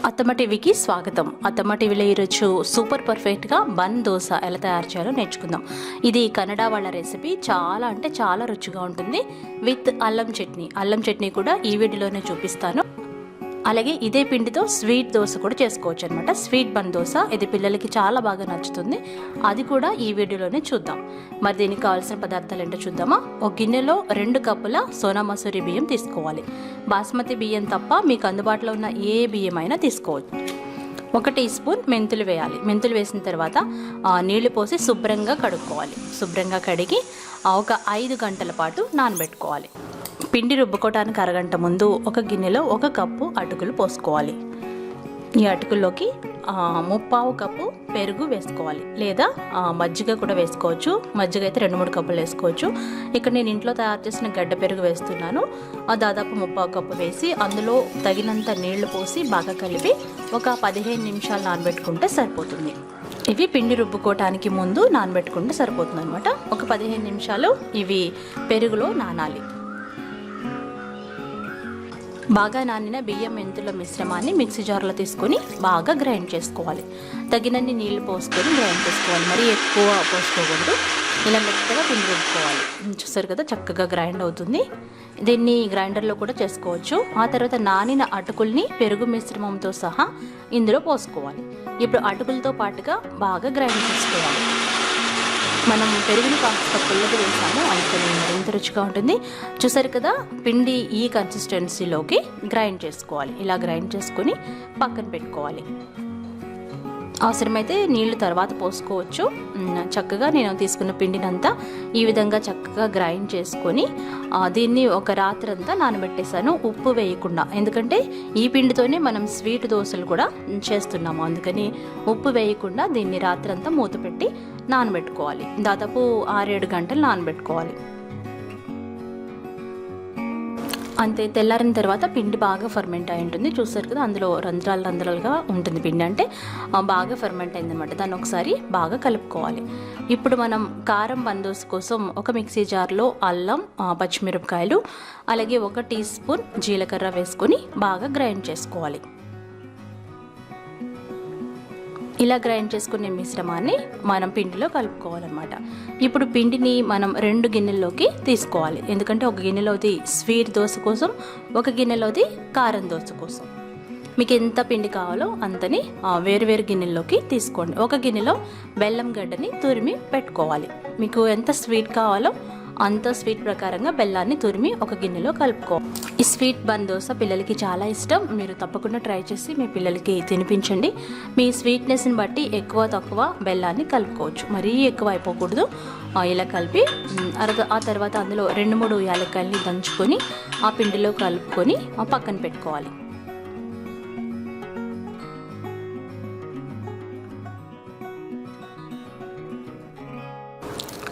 అత్తమ్మ టీవీకి స్వాగతం. అత్తమ్మ టీవీలో ఈరోజు సూపర్ పర్ఫెక్ట్గా బన్ దోశ ఎలా తయారు చేయాలో నేర్చుకుందాం. ఇది కన్నడ వాళ్ళ రెసిపీ. చాలా అంటే చాలా రుచిగా ఉంటుంది. విత్ అల్లం చట్నీ కూడా ఈ వీడియోలోనే చూపిస్తాను. అలాగే ఇదే పిండితో స్వీట్ దోశ కూడా చేసుకోవచ్చు అనమాట. స్వీట్ బన్ దోశ ఇది పిల్లలకి చాలా బాగా నచ్చుతుంది. అది కూడా ఈ వీడియోలోనే చూద్దాం. మరి దీనికి కావాల్సిన పదార్థాలు ఏంటో చూద్దామా. ఒక గిన్నెలో 2 కప్పుల సోనా మసూరి బియ్యం తీసుకోవాలి. బాస్మతి బియ్యం తప్ప మీకు అందుబాటులో ఉన్న ఏ బియ్యం అయినా తీసుకోవచ్చు. 1 టీ స్పూన్ మెంతులు వేయాలి. మెంతులు వేసిన తర్వాత నీళ్లు పోసి శుభ్రంగా కడుక్కోవాలి. శుభ్రంగా కడిగి ఒక 5 గంటల పాటు నానబెట్టుకోవాలి. పిండి రుబ్బుకోవడానికి అరగంట ముందు ఒక గిన్నెలో 1 కప్పు అటుకులు పోసుకోవాలి. ఈ అటుకుల్లోకి 3/4 కప్పు పెరుగు వేసుకోవాలి, లేదా మజ్జిగ కూడా వేసుకోవచ్చు. మజ్జిగ అయితే 2-3 కప్పులు వేసుకోవచ్చు. ఇక్కడ నేను ఇంట్లో తయారు చేసిన గడ్డ పెరుగు వేస్తున్నాను. దాదాపు 3/4 కప్పు వేసి అందులో తగినంత నీళ్లు పోసి బాగా కలిపి ఒక 15 నిమిషాలు నానబెట్టుకుంటే సరిపోతుంది. ఇవి పిండి రుబ్బుకోవటానికి ముందు నానబెట్టుకుంటే సరిపోతుంది అనమాట. ఒక 15 నిమిషాలు ఇవి పెరుగులో నానాలి. బాగా నానిన బియ్యం మెంతుల మిశ్రమాన్ని మిక్సీ జార్లో తీసుకొని బాగా గ్రైండ్ చేసుకోవాలి. తగినన్ని నీళ్లు పోసుకొని గ్రైండ్ చేసుకోవాలి. మరీ ఎక్కువ పోసుకోకూడదు. ఇలా మెత్తగా పిండి రుబ్బుకోవాలి. చూసారు కదా, చక్కగా గ్రైండ్ అవుతుంది. దీన్ని గ్రైండర్లో కూడా చేసుకోవచ్చు. ఆ తర్వాత నానిన అటుకుల్ని పెరుగు మిశ్రమంతో సహా ఇందులో పోసుకోవాలి. ఇప్పుడు అటుకులతో పాటుగా బాగా గ్రైండ్ చేసుకోవాలి. మనం పెరుగుని కాస్త పుల్లగా వేసాము, అందుకని మరింత రుచిగా ఉంటుంది. చూసారు కదా, పిండి ఈ కన్సిస్టెన్సీలోకి గ్రైండ్ చేసుకోవాలి. ఇలా గ్రైండ్ చేసుకొని పక్కన పెట్టుకోవాలి. అవసరమైతే నీళ్లు తర్వాత పోసుకోవచ్చు. చక్కగా నేను తీసుకున్న పిండినంతా ఈ విధంగా చక్కగా గ్రైండ్ చేసుకొని దీన్ని ఒక రాత్రంతా నానబెట్టేశాను, ఉప్పు వేయకుండా. ఎందుకంటే ఈ పిండితోనే మనం స్వీట్ దోశలు కూడా చేస్తున్నాము. అందుకని ఉప్పు వేయకుండా దీన్ని రాత్రంతా మూత పెట్టి నానబెట్టుకోవాలి. దాదాపు 6-7 గంటలు నానబెట్టుకోవాలి. అంతే. తెల్లారిన తర్వాత పిండి బాగా ఫర్మెంట్ అయి ఉంటుంది. చూస్తారు కదా, అందులో రంధ్రాలుగా ఉంటుంది. పిండి అంటే బాగా ఫర్మెంట్ అయిందనమాట. దాన్ని ఒకసారి బాగా కలుపుకోవాలి. ఇప్పుడు మనం కారం బందోస్ కోసం ఒక మిక్సీ జార్లో అల్లం, పచ్చిమిరపకాయలు, అలాగే 1 టీ స్పూన్ జీలకర్ర వేసుకొని బాగా గ్రైండ్ చేసుకోవాలి. ఇలా గ్రైండ్ చేసుకునే మిశ్రమాన్ని మనం పిండిలో కలుపుకోవాలన్నమాట. ఇప్పుడు పిండిని మనం 2 గిన్నెల్లోకి తీసుకోవాలి. ఎందుకంటే ఒక గిన్నెలోది స్వీట్ దోశ కోసం, ఒక గిన్నెలోది కారం దోశ కోసం. మీకు ఎంత పిండి కావాలో అంతని వేరు గిన్నెల్లోకి తీసుకోండి. ఒక గిన్నెలో బెల్లం గడ్డని తురిమి పెట్టుకోవాలి. మీకు ఎంత స్వీట్ కావాలో అంత స్వీట్ ప్రకారంగా బెల్లాన్ని తురిమి ఒక గిన్నెలో కలుపుకోవాలి. ఈ స్వీట్ బన్ దోశ పిల్లలకి చాలా ఇష్టం. మీరు తప్పకుండా ట్రై చేసి మీ పిల్లలకి తినిపించండి. మీ స్వీట్నెస్ని బట్టి ఎక్కువ తక్కువ బెల్లాన్ని కలుపుకోవచ్చు. మరీ ఎక్కువ అయిపోకూడదు. ఇలా కలిపి ఆ తర్వాత అందులో 2-3 యాలక్కాయలని దంచుకొని ఆ పిండిలో కలుపుకొని పక్కన పెట్టుకోవాలి.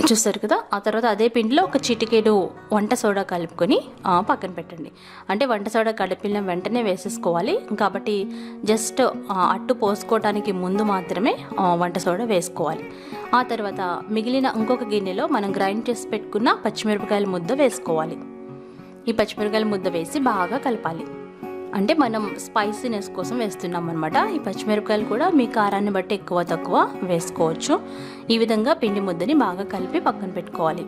చూస్తారు కదా, ఆ తర్వాత అదే పిండిలో ఒక చిటికెడు వంట సోడా కలుపుకొని పక్కన పెట్టండి. అంటే వంట సోడా కలిపిన వెంటనే వేసేసుకోవాలి. కాబట్టి జస్ట్ అట్టు పోసుకోవటానికి ముందు మాత్రమే వంట సోడా వేసుకోవాలి. ఆ తర్వాత మిగిలిన ఇంకొక గిన్నెలో మనం గ్రైండ్ చేసి పెట్టుకున్న పచ్చిమిరపకాయల ముద్ద వేసుకోవాలి. ఈ పచ్చిమిరపకాయల ముద్ద వేసి బాగా కలపాలి. అంటే మనం స్పైసీనెస్ కోసం వేస్తున్నాం అనమాట. ఈ పచ్చిమిరపకాయలు కూడా మీ కారాన్ని బట్టి ఎక్కువ తక్కువ వేసుకోవచ్చు. ఈ విధంగా పిండి ముద్దని బాగా కలిపి పక్కన పెట్టుకోవాలి.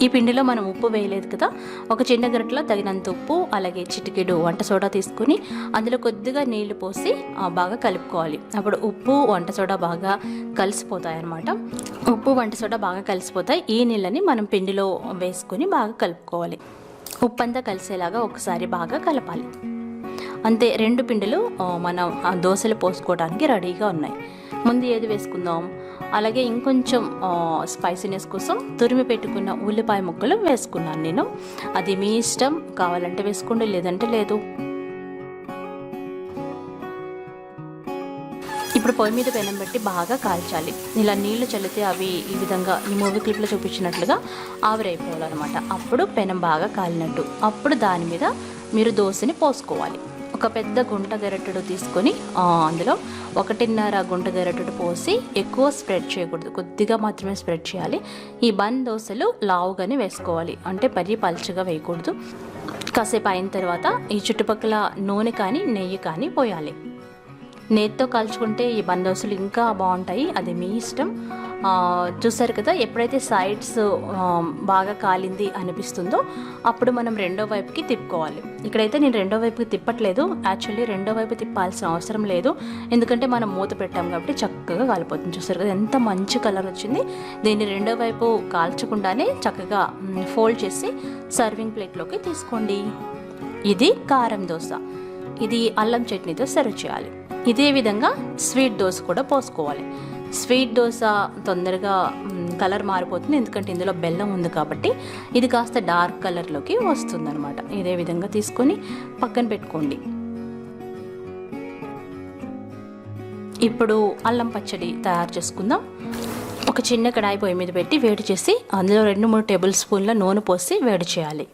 ఈ పిండిలో మనం ఉప్పు వేయలేదు కదా. ఒక చిన్న గరిటెలో తగినంత ఉప్పు, అలాగే చిటికెడు వంట సోడా తీసుకుని అందులో కొద్దిగా నీళ్లు పోసి బాగా కలుపుకోవాలి. అప్పుడు ఉప్పు వంట సోడా బాగా కలిసిపోతాయి అన్నమాట. ఉప్పు వంట సోడా బాగా కలిసిపోతాయి. ఈ నీళ్ళని మనం పిండిలో వేసుకొని బాగా కలుపుకోవాలి. ఉప్పు అంతా కలిసేలాగా ఒకసారి బాగా కలపాలి. అంతే. 2 పిండిలు మనం దోశలు పోసుకోవడానికి రెడీగా ఉన్నాయి. ముందు ఏది వేసుకుందాం. అలాగే ఇంకొంచెం స్పైసీనెస్ కోసం తురిమి పెట్టుకున్న ఉల్లిపాయ ముక్కలు వేసుకున్నాను నేను. అది మీ ఇష్టం, కావాలంటే వేసుకోండి, లేదంటే లేదు. ఇప్పుడు పొయ్యి మీద పెనం పెట్టి బాగా కాల్చాలి. ఇలా నీళ్లు చల్లితే అవి ఈ విధంగా ఈ మూవీ క్లిప్లో చూపించినట్లుగా ఆవిరైపోవాలన్నమాట. అప్పుడు పెనం బాగా కాలినట్టు. అప్పుడు దాని మీద మీరు దోశని పోసుకోవాలి. ఒక పెద్ద గుంట గరిటెడు తీసుకొని అందులో 1.5 గుంట గరిటెడు పోసి ఎక్కువ స్ప్రెడ్ చేయకూడదు, కొద్దిగా మాత్రమే స్ప్రెడ్ చేయాలి. ఈ బన్ దోశలు లావుగానే వేసుకోవాలి, అంటే మరీ పల్చగా వేయకూడదు. కాసేపు అయిన తర్వాత ఈ చుట్టుపక్కల నూనె కానీ నెయ్యి కానీ పోయాలి. నేతితో కాల్చుకుంటే ఈ బందోసులు ఇంకా బాగుంటాయి, అది మీ ఇష్టం. చూసారు కదా, ఎప్పుడైతే సైడ్స్ బాగా కాలింది అనిపిస్తుందో అప్పుడు మనం రెండో వైపుకి తిప్పుకోవాలి. ఇక్కడైతే నేను రెండో వైపుకి తిప్పట్లేదు. యాక్చువల్లీ రెండో వైపు తిప్పాల్సిన అవసరం లేదు, ఎందుకంటే మనం మూత పెట్టాం కాబట్టి చక్కగా కాలిపోతుంది. చూసారు కదా ఎంత మంచి కలర్ వచ్చింది. దీన్ని రెండో వైపు కాల్చకుండానే చక్కగా ఫోల్డ్ చేసి సర్వింగ్ ప్లేట్లోకి తీసుకోండి. ఇది కారం దోశ. ఇది అల్లం చట్నీతో సర్వ్ చేయాలి. ఇదే విధంగా స్వీట్ దోశ కూడా పోసుకోవాలి. స్వీట్ దోశ తొందరగా కలర్ మారిపోతుంది, ఎందుకంటే ఇందులో బెల్లం ఉంది కాబట్టి. ఇది కాస్త డార్క్ కలర్లోకి వస్తుంది అనమాట. ఇదే విధంగా తీసుకొని పక్కన పెట్టుకోండి. ఇప్పుడు అల్లం పచ్చడి తయారు చేసుకుందాం. ఒక చిన్న కడాయి పొయ్యి మీద పెట్టి వేడి చేసి అందులో 2-3 టేబుల్ స్పూన్ల నూనె పోసి వేడి చేయాలి.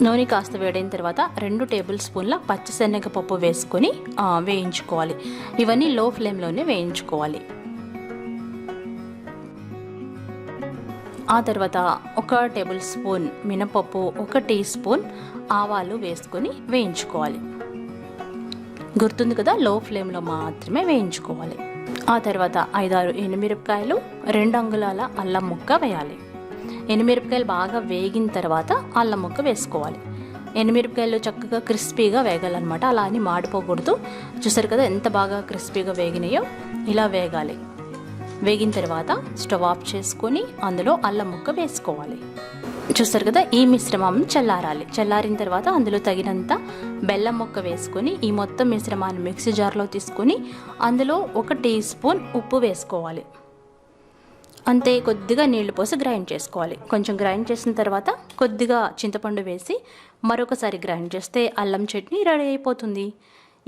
నూనె కాస్త వేడైన తర్వాత 2 టేబుల్ స్పూన్ల పచ్చిశనగపప్పు వేసుకొని వేయించుకోవాలి. ఇవన్నీ లో ఫ్లేమ్లోనే వేయించుకోవాలి. ఆ తర్వాత 1 టేబుల్ స్పూన్ మినపప్పు, 1 టీ స్పూన్ ఆవాలు వేసుకొని వేయించుకోవాలి. గుర్తుంది కదా, లో ఫ్లేమ్లో మాత్రమే వేయించుకోవాలి. ఆ తర్వాత 5-6 ఎండుమిరపకాయలు, 2 అంగుళాల అల్లం ముక్క వేయాలి. ఎండుమిరపకాయలు బాగా వేగిన తర్వాత అల్లం ముక్క వేసుకోవాలి. ఎండుమిరపకాయలు చక్కగా క్రిస్పీగా వేగాలన్నమాట, అలా అని మాడిపోకూడదు. చూసారు కదా ఎంత బాగా క్రిస్పీగా వేగినాయో, ఇలా వేగాలి. వేగిన తర్వాత స్టవ్ ఆఫ్ చేసుకొని అందులో అల్లం ముక్క వేసుకోవాలి. చూసారు కదా, ఈ మిశ్రమం చల్లారాలి. చల్లారిన తర్వాత అందులో తగినంత బెల్లం ముక్క వేసుకొని ఈ మొత్తం మిశ్రమాన్ని మిక్సీ జార్లో తీసుకొని అందులో 1 టీ స్పూన్ ఉప్పు వేసుకోవాలి. అంతే, కొద్దిగా నీళ్లు పోసి గ్రైండ్ చేసుకోవాలి. కొంచెం గ్రైండ్ చేసిన తర్వాత కొద్దిగా చింతపండు వేసి మరొకసారి గ్రైండ్ చేస్తే అల్లం చట్నీ రెడీ అయిపోతుంది.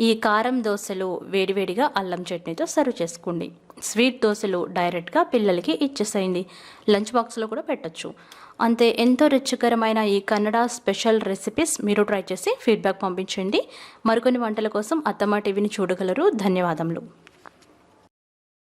ఈ కారం దోశలు వేడివేడిగా అల్లం చట్నీతో సర్వ్ చేసుకోండి. స్వీట్ దోశలు డైరెక్ట్గా పిల్లలకి ఇచ్చేసేయండి, లంచ్ బాక్స్లో కూడా పెట్టచ్చు. అంతే, ఎంతో రుచికరమైన ఈ కన్నడ స్పెషల్ రెసిపీస్ మీరు ట్రై చేసి ఫీడ్బ్యాక్ పంపించండి. మరికొన్ని వంటల కోసం అత్తమ్మ టీవీని చూడగలరు. ధన్యవాదములు.